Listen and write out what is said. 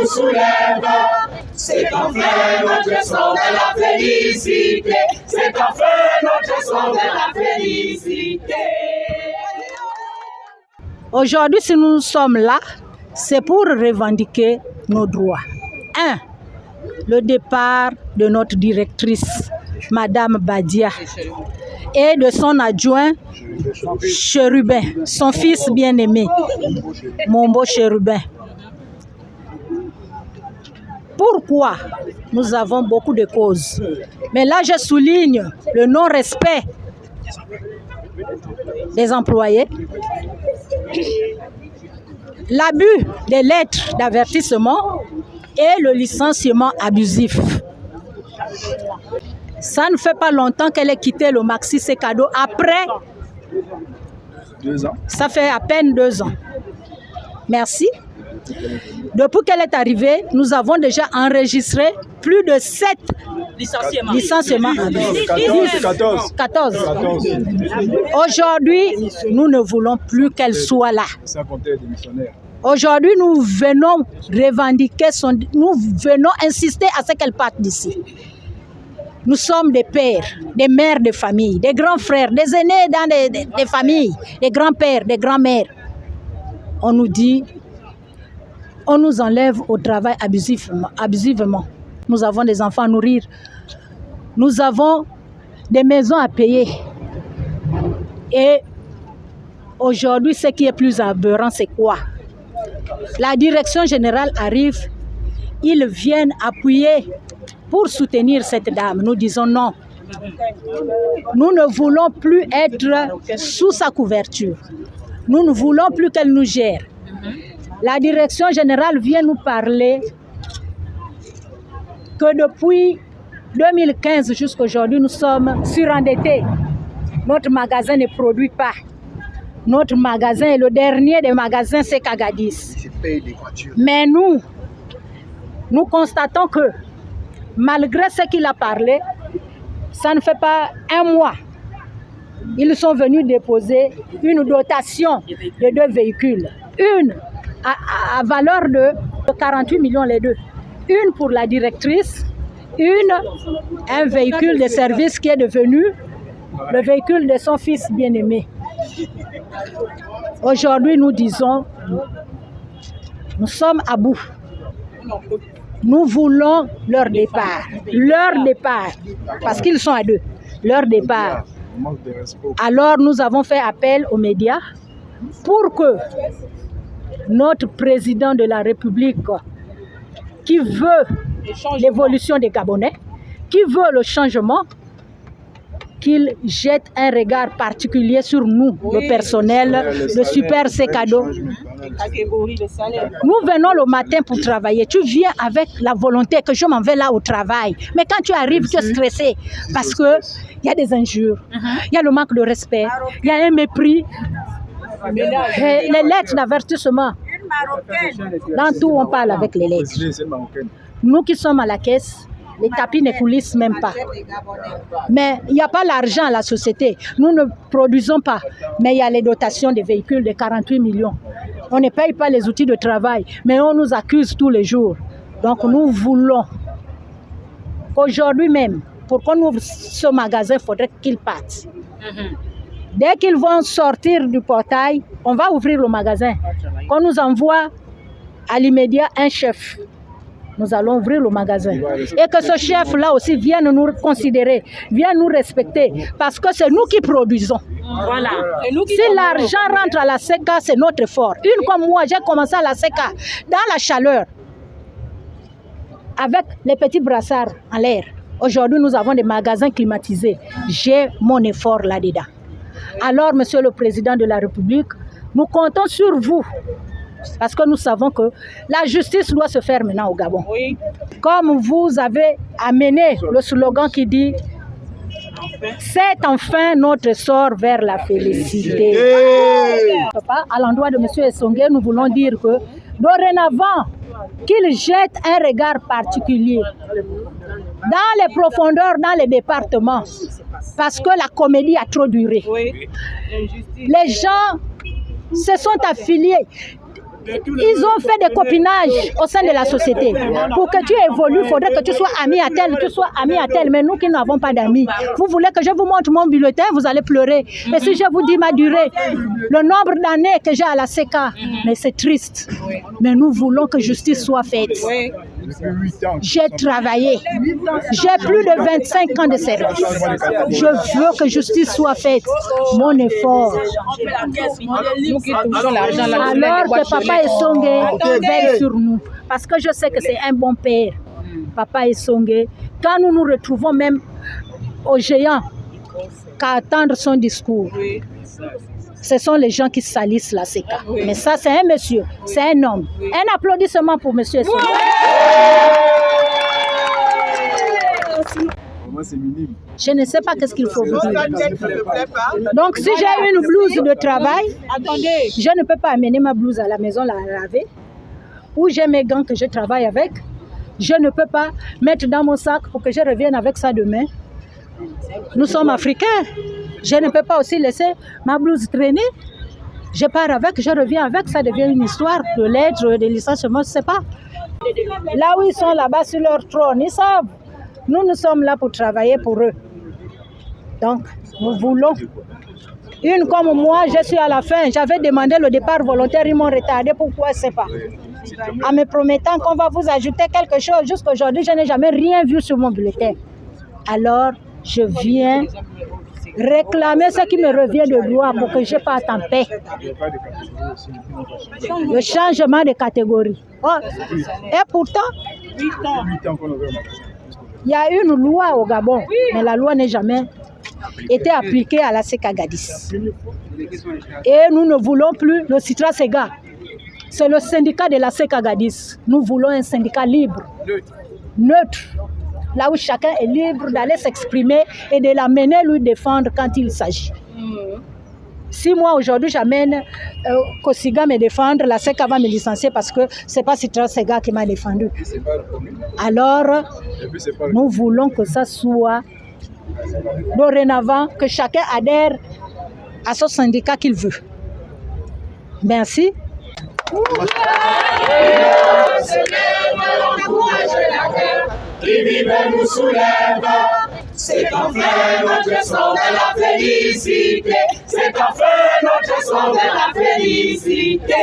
soulève. C'est enfin notre sort de la félicité. C'est enfin notre sort de la félicité. Aujourd'hui, si nous sommes là, c'est pour revendiquer nos droits. 1. Le départ de notre directrice, Madame Badia, et de son adjoint, Chérubin, son fils bien-aimé, Mombo Chérubin. Pourquoi? Nous avons beaucoup de causes. Mais là, je souligne le non-respect des employés, l'abus des lettres d'avertissement et le licenciement abusif. Ça ne fait pas longtemps qu'elle ait quitté le Maxi Secado. Après, 2 ans. Ça fait à peine 2 ans. Merci. Depuis qu'elle est arrivée, nous avons déjà enregistré plus de 7 licenciements. 14. Aujourd'hui, nous ne voulons plus qu'elle soit là. Aujourd'hui, nous venons revendiquer nous venons insister à ce qu'elle parte d'ici. Nous sommes des pères, des mères de famille, des grands frères, des aînés dans des familles, des grands-pères, des grands-mères. On nous dit, on nous enlève au travail abusivement. Nous avons des enfants à nourrir. Nous avons des maisons à payer. Et aujourd'hui, ce qui est plus aberrant, c'est quoi? La direction générale arrive, ils viennent appuyer pour soutenir cette dame. Nous disons non. Nous ne voulons plus être sous sa couverture. Nous ne voulons plus qu'elle nous gère. La direction générale vient nous parler que depuis 2015 jusqu'à aujourd'hui, nous sommes surendettés. Notre magasin ne produit pas. Notre magasin est le dernier des magasins, c'est Agadis. Mais nous constatons que malgré ce qu'il a parlé, ça ne fait pas 1 mois. Ils sont venus déposer une dotation de 2 véhicules. Une à valeur de 48 millions les deux. Une pour la directrice, un véhicule de service qui est devenu le véhicule de son fils bien-aimé. Aujourd'hui, nous disons, nous sommes à bout. Nous voulons leur départ. Leur départ. Parce qu'ils sont à 2. Leur départ. Alors, nous avons fait appel aux médias pour que notre président de la République, qui veut l'évolution des Gabonais, qui veut le changement, qu'il jette un regard particulier sur nous, le personnel, le Super Secado. Nous venons le matin pour travailler. Tu viens avec la volonté que je m'en vais là au travail. Mais quand tu arrives, tu es stressé parce qu'il y a des injures, il y a le manque de respect, il y a un mépris. Et les lettres d'avertissement. Dans tout, on parle avec les lettres. Nous qui sommes à la caisse, les tapis ne coulissent même pas. Mais il n'y a pas l'argent à la société. Nous ne produisons pas. Mais il y a les dotations des véhicules de 48 millions. On ne paye pas les outils de travail, mais on nous accuse tous les jours. Donc nous voulons qu'aujourd'hui même, pour qu'on ouvre ce magasin, il faudrait qu'ils partent. Dès qu'ils vont sortir du portail, on va ouvrir le magasin. Qu'on nous envoie à l'immédiat un chef. Nous allons ouvrir le magasin. Et que ce chef-là aussi vienne nous considérer, vienne nous respecter. Parce que c'est nous qui produisons. Voilà. Si l'argent rentre à la SECA, c'est notre effort. Une comme moi, j'ai commencé à la SECA, dans la chaleur, avec les petits brassards en l'air. Aujourd'hui, nous avons des magasins climatisés. J'ai mon effort là-dedans. Alors, Monsieur le Président de la République, nous comptons sur vous. Parce que nous savons que la justice doit se faire maintenant au Gabon. Oui. Comme vous avez amené le slogan qui dit « C'est enfin notre sort vers la félicité ». À l'endroit de M. Essongue, nous voulons dire que dorénavant, qu'il jette un regard particulier dans les profondeurs, dans les départements, parce que la comédie a trop duré. Oui. Les gens se sont affiliés. Ils ont fait des copinages au sein de la société. Pour que tu évolues, il faudrait que tu sois ami à tel, tu sois ami à tel. Mais nous qui n'avons pas d'amis, vous voulez que je vous montre mon bulletin, vous allez pleurer. Et si je vous dis ma durée, le nombre d'années que j'ai à la CK, mais c'est triste. Mais nous voulons que justice soit faite. J'ai travaillé. J'ai plus de 25 ans de service. Je veux que justice soit faite. Mon effort. Alors que Papa Essongé veille sur nous. Parce que je sais que c'est un bon père. Papa Essongé. Quand nous nous retrouvons même au géant, qu'à attendre son discours, ce sont les gens qui salissent la CK. Mais ça, c'est un monsieur, c'est un homme. Un applaudissement pour monsieur Essongé. Je ne sais pas qu'est-ce qu'il faut vous dire. Donc, si j'ai une blouse de travail, je ne peux pas amener ma blouse à la maison la laver. Ou j'ai mes gants que je travaille avec. Je ne peux pas mettre dans mon sac pour que je revienne avec ça demain. Nous sommes africains. Je ne peux pas aussi laisser ma blouse traîner. Je pars avec, je reviens avec, ça devient une histoire de lettres, de licenciement, je ne sais pas. Là où ils sont là-bas sur leur trône, ils savent. Nous sommes là pour travailler pour eux. Donc, nous voulons. Une comme moi, je suis à la fin. J'avais demandé le départ volontaire, ils m'ont retardé. Pourquoi, je ne sais pas. En me promettant qu'on va vous ajouter quelque chose. Jusqu'à aujourd'hui, je n'ai jamais rien vu sur mon bulletin. Alors, je viens réclamer ce qui me revient de droit pour que je parte en paix. Le changement de catégorie. Oh. Et pourtant, il y a une loi au Gabon, mais la loi n'a jamais été appliquée à la CK Agadis. Et nous ne voulons plus le Citra Sega. C'est le syndicat de la CK Agadis. Nous voulons un syndicat libre, neutre, là où chacun est libre d'aller s'exprimer et de l'amener lui défendre quand il s'agit. Si moi aujourd'hui j'amène Kosiga me défendre, la CK va me licencier parce que ce n'est pas Citra Sega qui m'a défendu. Alors, nous voulons que ça soit dorénavant, que chacun adhère à son syndicat qu'il veut. Merci. Qui vive nous soulève, c'est enfin notre sang de la félicité, c'est enfin notre sang de la félicité.